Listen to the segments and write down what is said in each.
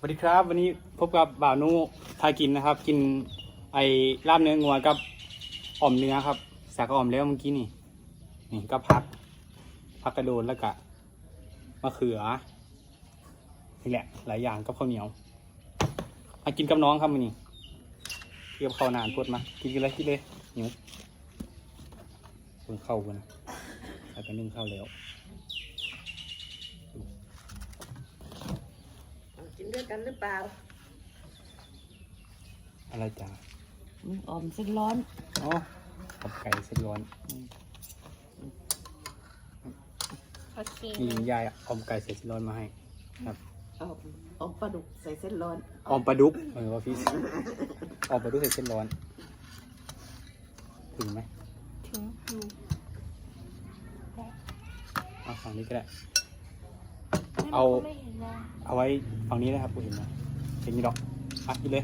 สวัสดีครับวันนี้พบกับบ่าวนุพากินนะครับ กินไอ้ลาบเนื้องัวกับอ่อมเนื้อครับสักอ่อมแล้วเมื่อกี้นี่ก็ผักกระโดดแล้วก็มะเขือนี่แหละหลายอย่างกับข้าวเหนียวมากินกับน้องครับวันนี้เกี่ยวข้าวนานพูดมากินเลยหิวคนเข้ากันนะแล้วก็นึ่งข้าวแล้วกินด้วยกันหรือเปล่าอะไรจ้าออมเส้นร้อนอ๋อกับไก่เส้นร้อนโอเคมียายออมไก่ใส่เส้นร้อนมาให้ครับออมปลาดุกใส่เส้นร้อนออมปลาดุกว่าพี่ออมปลาดุกใส่เส้นร้อนถึงไหมถึงอยู่เอาฝั่งนี้ก็ได้เอา เอาไว้ฝั่งนี้นะครับผมเห็นไหมเห็นนี่ดอกอัดไปเลย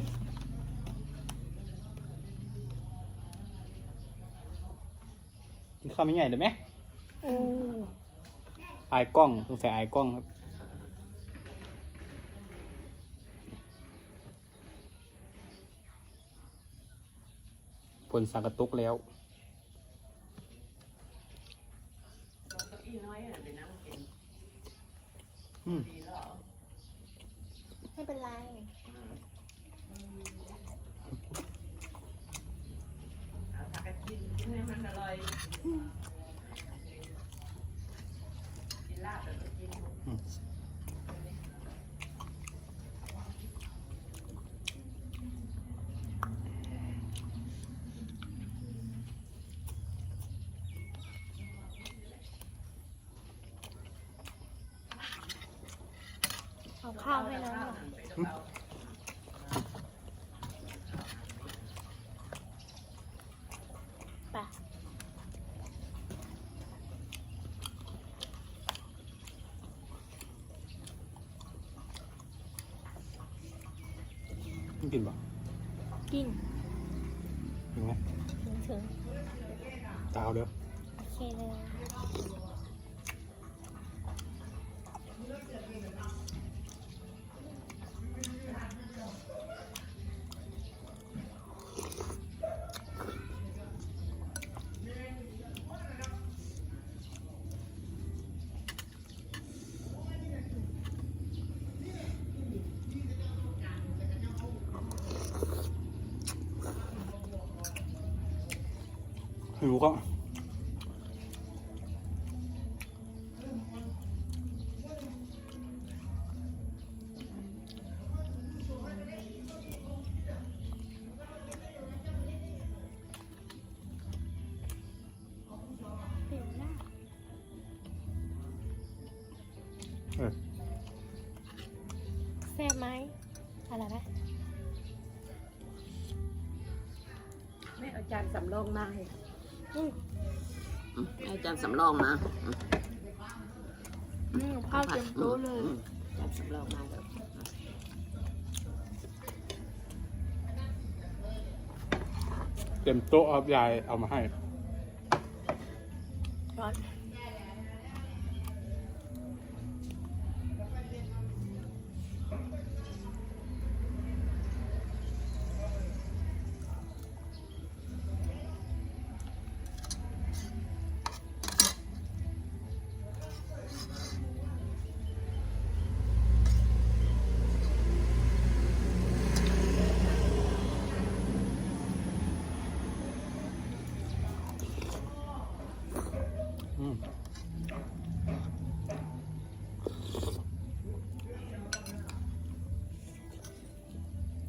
กินข้าวไม่ใหญ่เลยไหมไอ้กล้องต้องใส่ไอ้กล้องครับผลสังกตุกแล้วไม่เป็นไรกินให้มันอร่อยกินลาบแล้วก็กินเอาข้าวให้น้องไปกินป่ะกินกินไหมถึงตาวเด้อโอเคเลยหิวก็แซ่บไหมอะไรไหมไม่เอาจานสำรองมาให้เอาจานสำรองมาข้าวเต็มโต๊ะเลยจานสำรองมาเลยเต็มโต๊ะครับยายเอามาให้ร้อน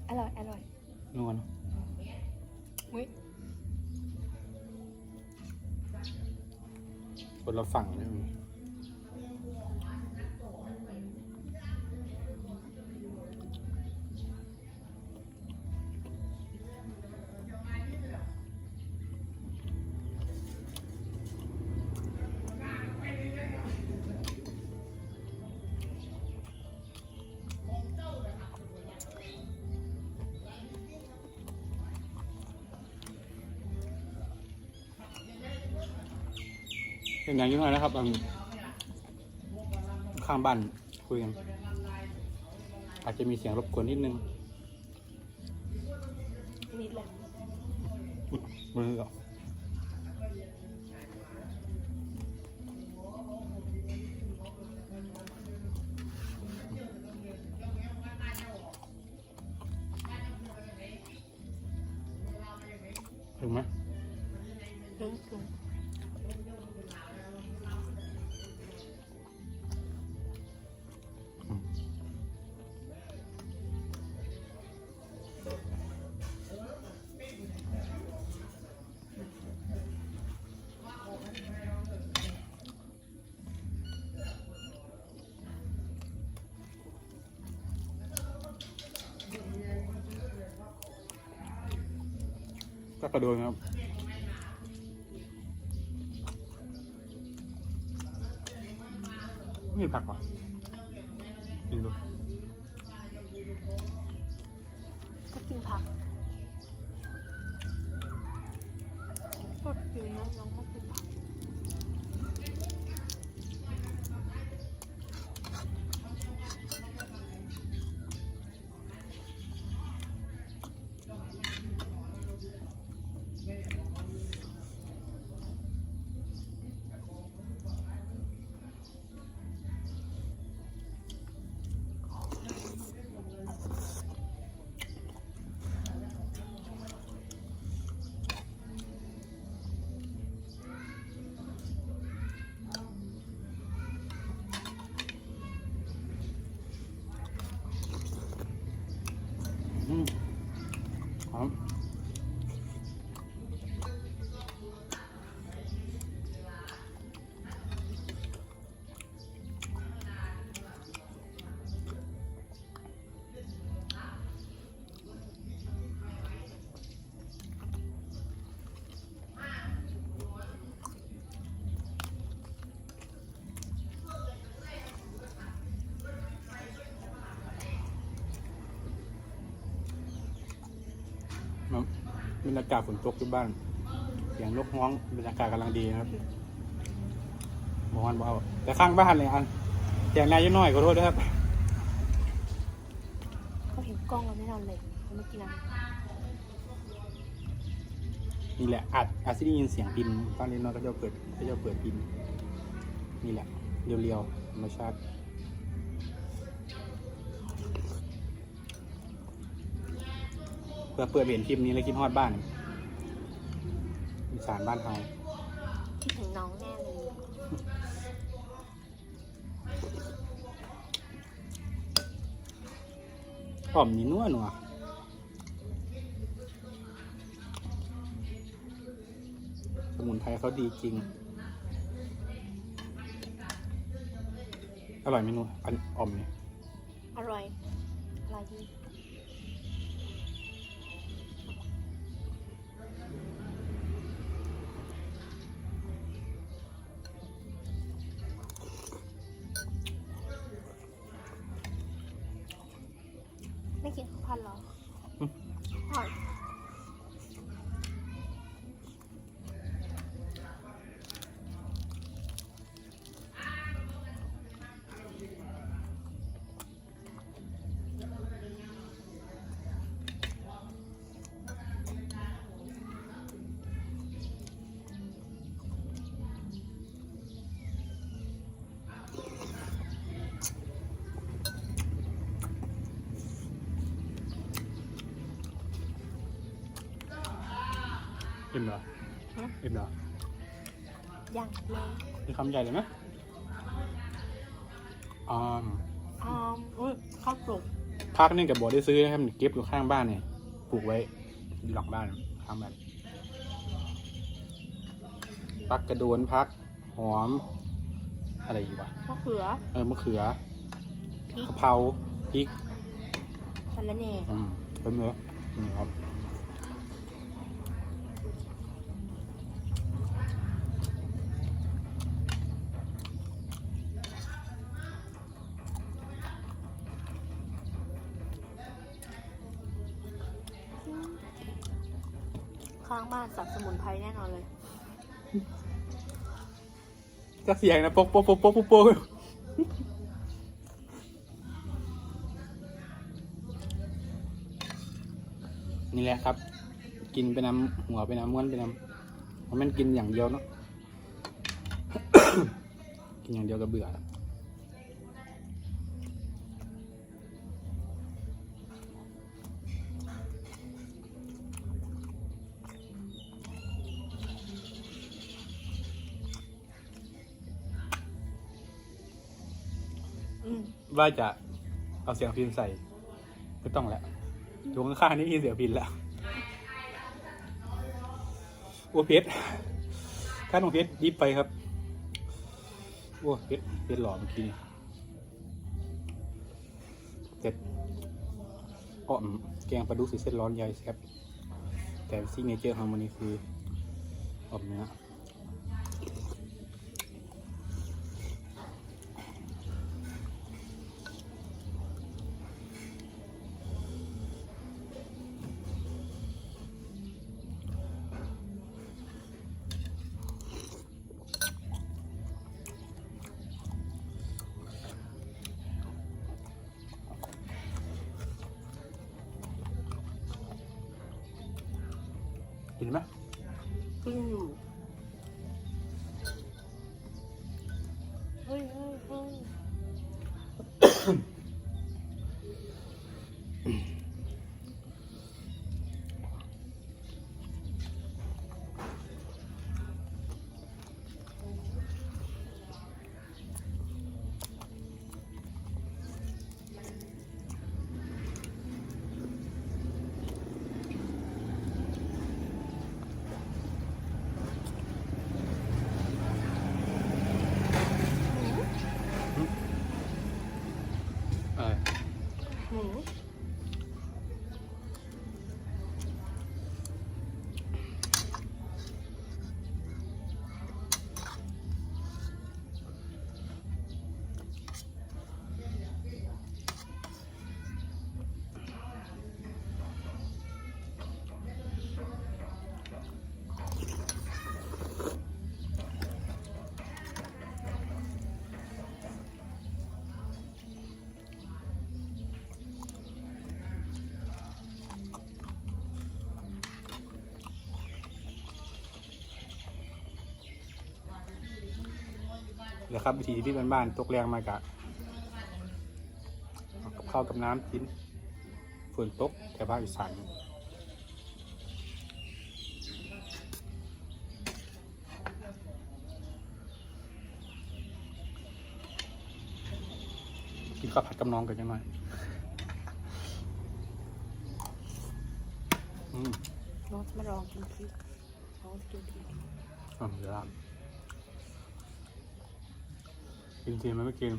อร่อยนวลคนละฝั่งเลยเป็นอย่างยิ่งเลยนะครับข้างบ้านคุยกัน อาจจะมีเสียงรบกวนนิดนึง นิดแหละ มือก็ถึงไหม ถึง ก็กระโดดครับไม่มีผักหรอกินดู ก็กินผักก็กินนะน้องก็กินผักหอมบรรยากาศฝนตกที่บ้านเสียงนกฮ้องบรรยากาศกำลังดีนะครับบอกวันบอกเอาแต่ข้างบ้านเลยอันเสียงแรงยิ่งน้อยขอโทษด้วยครับ เขาเห็นกล้องเราแน่นอนเลยเขาไม่กินอะไร นี่แหละอาจจะได้ยินเสียงพินตอนนี้น้องก็จะเปิดพินนี่แหละเรียวๆธรรมชาติเพื่อเปิดเห็นคลิปนี้แล้วคิดฮอดบ้านอีสานบ้านเฮา คิดถึงน้องแน่เลย หอมนี่นัวสมุนไพรเขาดีจริงอร่อยเมนูอันอ่อมเนี่ย อร่อยดี ไม่กินข้าวผัดหรอผัดเอ็มเหรอเอ็มเหรอ อย่างเลย มีคำใหญ่เลยไหมอุ้ยข้าวปลุก พักนี่กับบอได้ซื้อให้มันเก็บอยู่ข้างบ้านเนี่ยปลูกไว้อยู่หลังบ้านข้างบ้านพักกระโดนพักหอมอะไรอยู่วะ มะเขือ มะเขือ พริก กะเพราพริก สะระแหน่ เป็นเนื้อนี่ครับ ข้างบ้านสับสมุนไพรแน่นอนเลย จะเสียงนะปก นี่แหละครับ กินไปน้ำหัวไปน้ำม้วนไปน้ำมันกินอย่างเดียวเนาะ กินอย่างเดียวก็เบื่อแล้วว่าจะเอาเสียงพินใส่ไม่ต้องแล้วอยู่ข้างๆนี่มีเสียงพินแล้วโอ้เพชรข้าน้องเพชรยิบไปครับโอ้เพชรหล่อเมื่อกี้เสร็จอ้อมแกงปลาดุกสีเส้นร้อนใหญ่แซ่บแต่ซิกเนเจอร์ของมันนี้คืออ้อมเนื้อกินไหม กินอยู่ เฮ้ย หมู เดี๋ยวครับวิธีที่บ้านๆตกแรงมากะกับข้าวกับน้ำกินฝนตกแถวภาคอีสานกินข้าวผัดกับน้องกันยังไง น้องจะมาลองกินพริกน้องจะกินพริก เดี๋ยวกินทีมันไม่กิน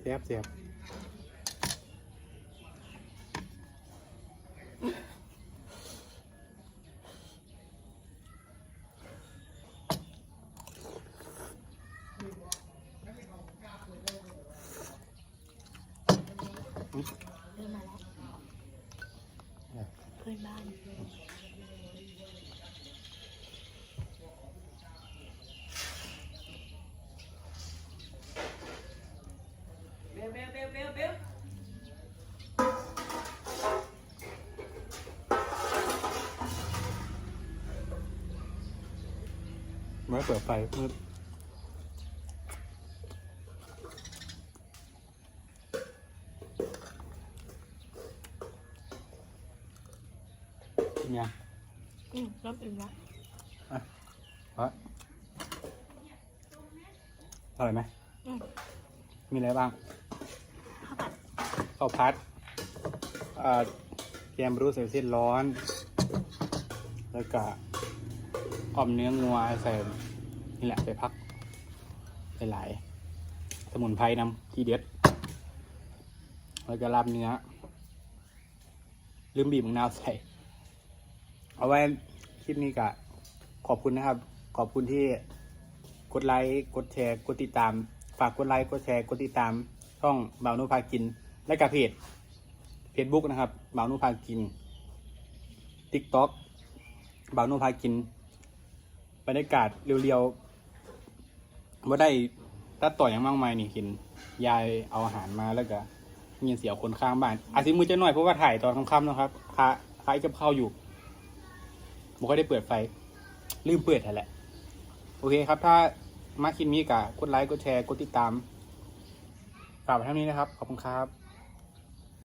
แซ่บแซ่บเริ่มมาแล้วเพื่อนบ้าน ไม่เปิดไฟมืดเนี่ย เริ่มอิ่มแล้ว เพราะอร่อยไหม อืม มีอะไรบ้าง ข้าวผัด ข้าวพัดแกงบรูใส่เส้นร้อน แล้วก็อ่อมเนื้องัวใส่นี่แหละไปพักหลายๆสมุนไพรนำทีเด็ด แล้วก็ลาบเนื้อ ลืมบีบมะนาวใส่ เอาไว้คลิปนี้ก็ขอบคุณนะครับ ขอบคุณที่กดไลค์ กดแชร์ กดติดตาม ฝากกดไลค์ กดแชร์ กดติดตาม ช่องบ่าวนุพากิน และกับเพจบุ๊กนะครับบ่าวนุพากิน TikTok บ่าวนุพากิน บรรยากาศเรียวๆว่าได้ตัดต่ออย่างมากมายนี่เห็นยายเอาอาหารมาแล้วก็ยินเสียงคนข้างบ้านอาจจะมือจะหน่อยเพราะว่าถ่ายตอนค่ำๆนะครับค้ายกับข้าวอยู่ผมก็ได้เปิดไฟลืมเปิดแหละโอเคครับถ้ามาคลิปนี้ก็กดไลค์กดแชร์กดติดตามฝากไว้เท่านี้นะครับขอบคุณครับ